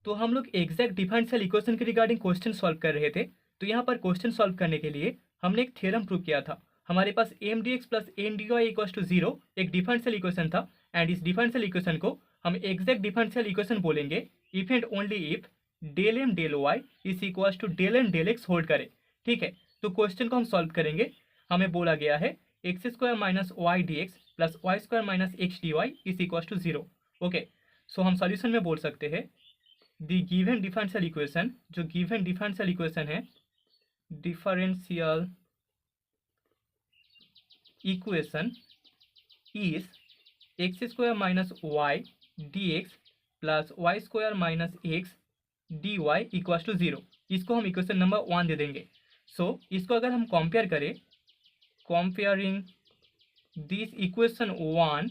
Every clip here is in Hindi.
तो हम लोग एग्जैक्ट डिफरेंशियल इक्वेशन के रिगार्डिंग क्वेश्चन सॉल्व कर रहे थे। तो यहाँ पर क्वेश्चन सॉल्व करने के लिए हमने एक थ्योरम प्रूव किया था। हमारे पास M D x plus N D Y equals to zero एक डिफरेंशियल इक्वेशन था, एंड इस डिफरेंशियल इक्वेशन को हम एग्जैक्ट डिफरेंशियल इक्वेशन बोलेंगे if and only if del M del Y is equals to del M del X hold करे। ठीक है, तो क्वेश्चन को हम सॉल्व करेंगे। हमें बोला गया है x square minus Y D x plus Y square minus x D Y is equals to zero. Okay, so हम सॉल्यूशन में बोल सकते हैं द गिवन डिफरेंशियल इक्वेशन, जो गिवन डिफरेंशियल इक्वेशन है, differential equation is x square minus Y D x plus Y square minus x D Y equals to zero. इसको हम इक्वेशन नंबर 1 दे देंगे। सो इसको अगर हम कंपेयर करें, comparing this equation 1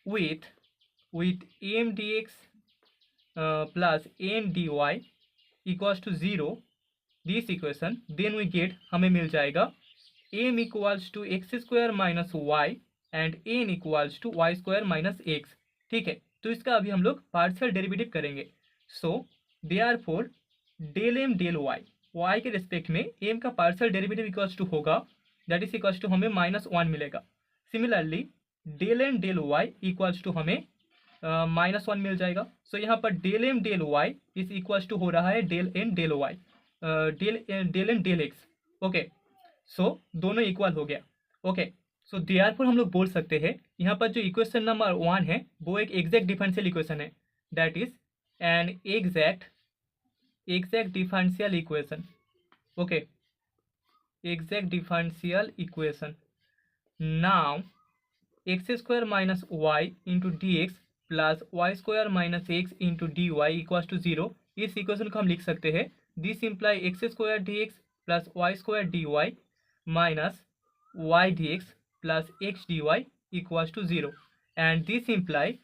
with M D x plus N D Y equals to zero, this equation, then we get, हमें मिल जाएगा M equals to X square minus Y and N equals to Y square minus X. ठीक है, तो इसका अभी हम लोग पार्शियल डेरिवेटिव करेंगे। So therefore del M del Y, Y के रिस्पेक्ट में एम का पार्शियल डेरिवेटिव इक्वल्स टू होगा, दैट इज इक्वल्स टू हमें -1 मिलेगा। Similarly del M del Y equals to हमें -1 मिल जाएगा। सो यहाँ पर del M del Y is equals to हो रहा है del N del Y, del N del X. Okay, so दोनों इक्वल हो गया। ओके, सो देयरफॉर हम लोग बोल सकते हैं यहाँ पर जो इक्वेशन नंबर 1 है वो एक एग्जैक्ट डिफरेंशियल इक्वेशन है, that is an exact differential equation. Okay, exact differential equation. Now X square minus Y into D x plus Y square minus X into D Y equals to zero. इस इक्वेशन को हम लिख सकते हैं this imply X square D x plus Y square D Y minus Y D x plus X D Y equals to zero, and this imply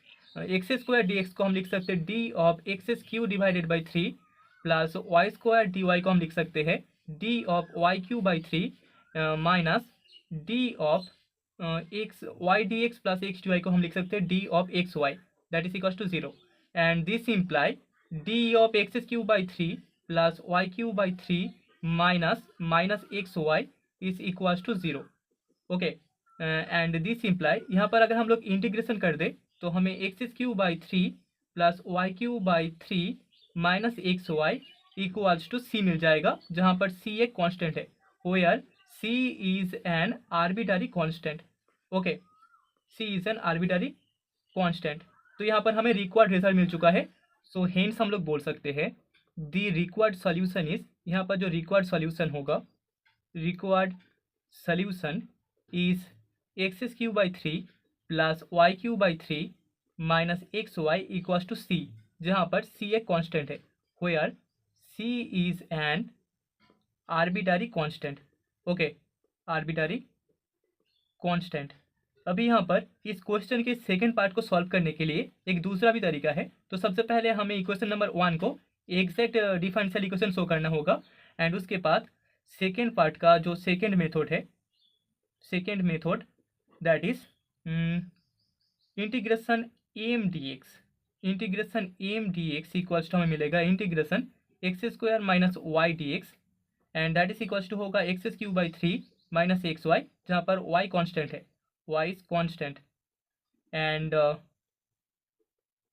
X square D X को हम लिख सकते हैं D of X cube divided by 3 plus Y square D Y को हम लिख सकते हैं D of Y cube by 3 minus D of x Y D x plus X D Y को हम लिख सकते हैं D of x Y, that is equals to zero, and this imply D of X cube by 3 plus Y cube by 3 minus x Y is equals to zero. Okay, and this imply, यहाँ पर अगर हम लोग इंटीग्रेशन कर दे तो हमें x cube by 3 plus Y cube by 3 minus x y equals to C मिल जाएगा, जहाँ पर सी एक कॉन्स्टेंट है, where C is an arbitrary constant. Okay, C is an arbitrary constant. तो यहाँ पर हमें रिक्वायर्ड रिजल्ट मिल चुका है। सो हेंस हम लोग बोल सकते हैं द रिक्वायर्ड सॉल्यूशन इज, यहाँ पर जो रिक्वायर्ड सॉल्यूशन होगा, required solution is x cube by 3 plus Y cube by 3 minus x y equals to C, जहाँ पर सी एक कॉन्स्टेंट है, where C is an arbitrary constant. Okay, arbitrary constant. अभी यहाँ पर इस क्वेश्चन के सेकंड पार्ट को सॉल्व करने के लिए एक दूसरा भी तरीका है। तो सबसे पहले हमें इक्वेशन नंबर 1 को एग्जैक्ट डिफरेंशियल इक्वेशन शो करना होगा, एंड उसके बाद सेकंड पार्ट का जो सेकंड मेथड है, second method that is integration M D X, integration M D X equals to हमें मिलेगा integration x square minus Y D x, and that is equals to होगा x cube by 3 minus x y, जहाँ पर वाई कॉन्स्टेंट है, y is constant, and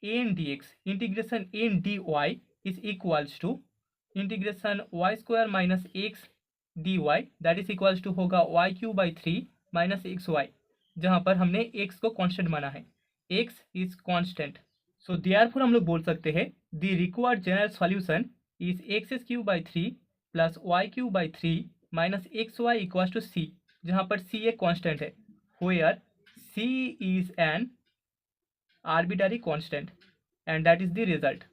N D X, integration N D Y is equals to integration y square minus x D Y, that is equals to होगा y cube by 3 minus x y, जहाँ पर हमने एक्स को कॉन्स्टेंट माना है, x is constant. So therefore हम लोग बोल सकते हैं the required general solution is x cube by 3 plus Y cube by 3 minus x y equals to C, जहाँ पर सी एक कॉन्स्टेंट है, where C is an arbitrary constant, and that is the result.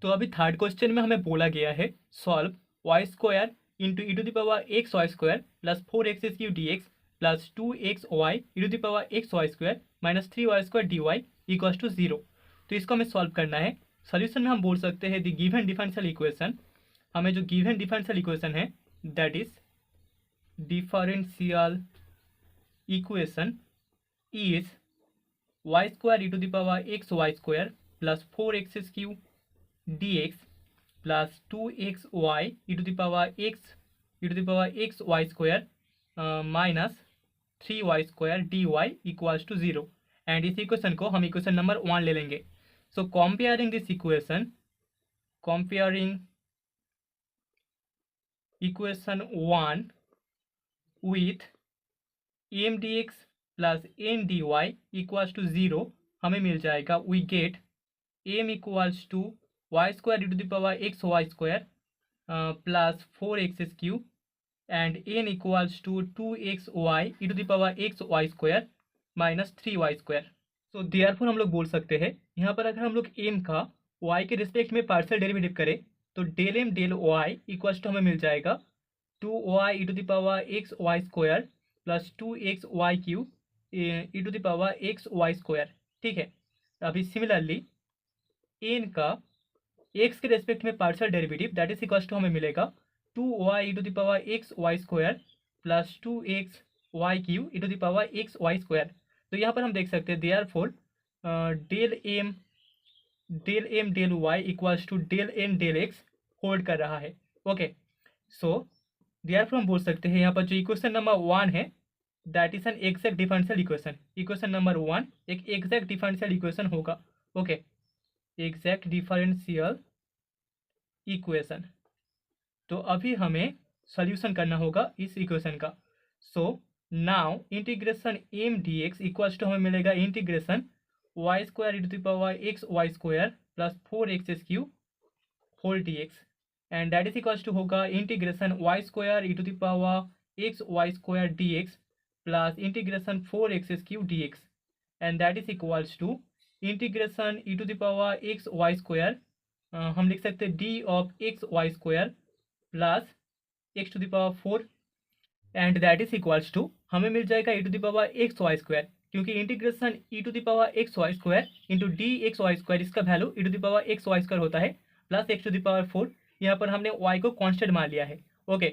तो अभी थर्ड क्वेश्चन में हमें बोला गया है solve Y square into E to the power x Y square plus 4x cube D x plus 2x Y E to the power x Y square minus 3y square D Y equals to zero. तो इसको हमें सॉल्व करना है। सॉल्यूशन में हम बोल सकते हैं द गिवन डिफरेंशियल इक्वेशन, हमें जो गिवन डिफरेंशियल इक्वेशन है that is differential equation is Y square E to the power x Y square plus 4x cube D x plus 2xy e to the power x Y square minus 3y² dy equals to 0। एंड इस इक्वेशन को हम इक्वेशन नंबर 1 ले लेंगे। So comparing this equation, comparing equation 1 with M D x plus N D Y equals to 0, हमें मिल जाएगा we get M equals to Y square to the power x Y square plus 4x³ and N equals to 2xy e to the power x Y square minus 3y²। So therefore हम लोग बोल सकते हैं यहाँ पर अगर हम लोग एम का y के रिस्पेक्ट में पार्शियल डेरिवेटिव करें तो del M del Y equals to हमें मिल जाएगा 2y e to the power x Y square plus 2xy³ e to the power x Y square. ठीक है, अभी सिमिलरली एन का एक्स के रेस्पेक्ट में partial derivative that is equals to हमें मिलेगा 2y e to the power x Y square plus 2xy³ e to the power x Y square. तो यहाँ पर हम देख सकते हैं therefore del M del Y equals to del N del X hold कर रहा है। ओके, सो देयरफॉर हम बोल सकते हैं यहाँ पर जो इक्वेशन नंबर 1 है that is an exact differential equation. Equation number 1 एक एग्जैक्ट डिफरेंशियल इक्वेशन होगा। Okay, exact differential equation. तो अभी हमें सॉल्यूशन करना होगा इस इक्वेशन का। So now integration M D X equals to हमें मिलेगा integration y square e to the power x Y square plus 4x³ whole d x and that is equals to होगा integration y square e to the power x Y square D x plus integration 4x³ d x and that is equals to integration e to the power x Y square, हम लिख सकते हैं D of x Y square plus x to the power 4 and that is equals to हमें मिल जाएगा e to the power x Y square, क्योंकि integration e to the power x Y square into D x Y square इसका value e to the power x Y square होता है plus x to the power 4। यहाँ पर हमने y को कांस्टेंट मान लिया है। ओके,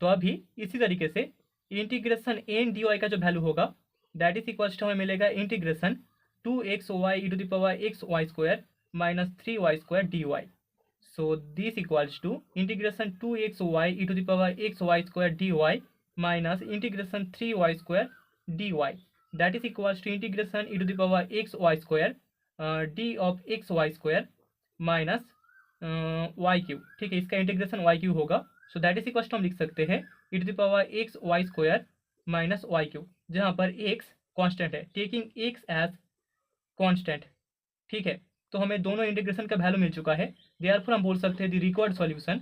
तो अभी इसी तरीके से इंटीग्रेशन एन डी वाई का जो वैल्यू होगा दैट इज इक्वल्स टू हमें मिलेगा integration 2xy e to the power x Y square minus 3y² dy। So this equals to integration 2xy e to the power x Y square dy minus integration 3y² dy that is equals to integration e to the power x Y square D of x Y square minus y³। ठीक है, इसका इंटीग्रेशन y³ होगा। So that is equals to हम लिख सकते हैं e to the power x Y square minus y³, जहाँ पर x कांस्टेंट है, टेकिंग x एज कांस्टेंट। ठीक है, तो हमें दोनों इंटीग्रेशन का वैल्यू मिल चुका है। देयरफॉर हम बोल सकते हैं the required solution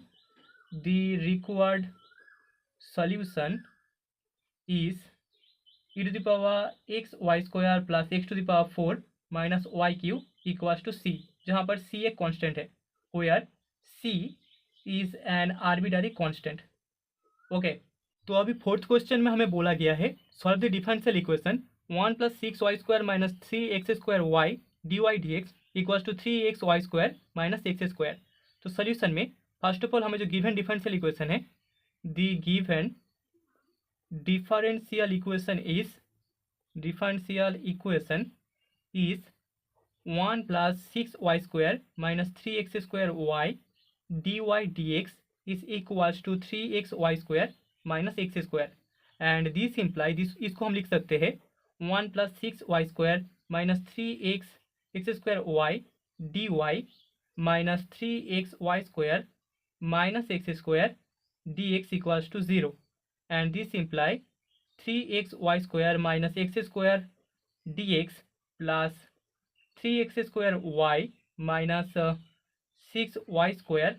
is e to the power x Y square plus x to the power 4 minus y³ equals to c, जहाँ पर c एक कांस्टेंट है, where c is an arbitrary constant. Okay, तो अभी फोर्थ क्वेश्चन में हमें बोला गया है solve the differential equation 1 plus 6y² minus 3x² y dy dx equals to 3xy² minus x²। तो सोल्यूशन में फर्स्ट ऑफ ऑल हमें जो गिवन डिफरेंशियल इक्वेशन है, the given differential equation is 1 plus 6y² minus 3x² y dy dx is equals to 3xy² minus x² and this imply this, इसको हम लिख सकते हैं 1 plus 6y² minus 3x² y dy minus 3xy² minus x² dx equals to 0 and this imply 3xy² minus x² dx plus 3x² y minus 6y²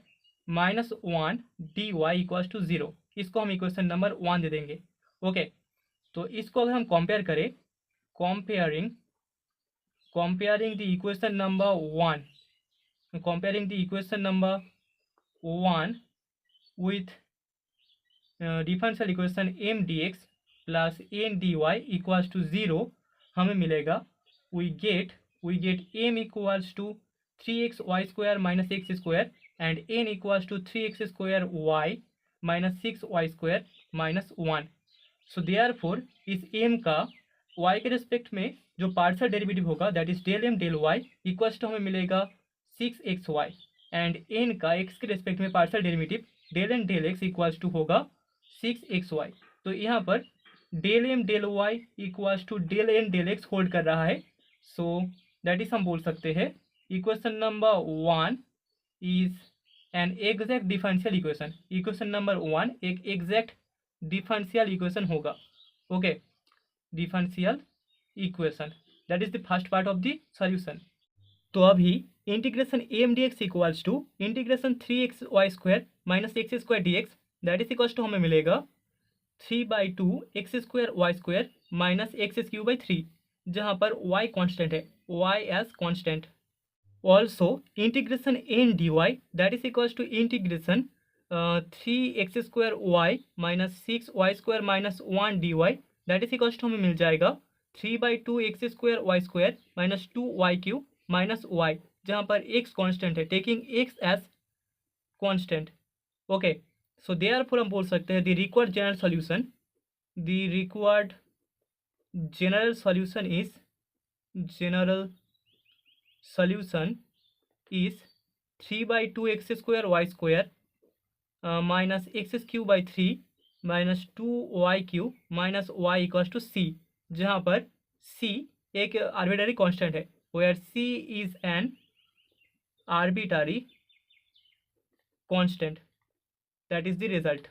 minus 1 dy equals to 0। इसको हम इक्वेशन नंबर 1 दे देंगे। ओके, तो इसको अगर हम कंपेयर करें, comparing the equation number 1 with differential equation m dx plus n dy equals to 0, हमें मिलेगा we get m equals to 3xy² minus x² and n equals to 3x² y minus 6y² minus 1। So therefore इस m का y के रिस्पेक्ट में जो पार्शियल डेरिवेटिव होगा that is del m del y equals to हमें मिलेगा 6xy। एंड एन का एक्स के रेस्पेक्ट में partial derivative del N del X equals to होगा 6xy। तो यहाँ पर del M del Y equals to del N del X hold कर रहा है। सो दैट इज हम बोल सकते हैं equation number 1 is an exact differential equation. Equation number 1 एक एग्जैक्ट डिफरेंशियल इक्वेशन होगा। Okay, differential equation, that is the first part of the solution. तो अभी integration M D X equals to integration 3xy² minus x² dx, that is equals to हमें मिलेगा 3/2 x² माइनस x³ 3, जहाँ पर y कांस्टेंट है, y as constant. Also integration N D Y that is equals to integration 3x² minus 6y² minus 1 dy, that is equals to हमें मिल जाएगा 3/2 x² minus 2y³ minus y, जहाँ पर x कांस्टेंट है, taking x as constant. Okay, so therefore हम बोल सकते हैं the required general solution, the required general solution is 3/2 x² y² minus x³ minus 2y³ minus y equals to c, जहाँ पर c एक आर्बिट्ररी कांस्टेंट है, where c is an arbitrary constant, that is the result।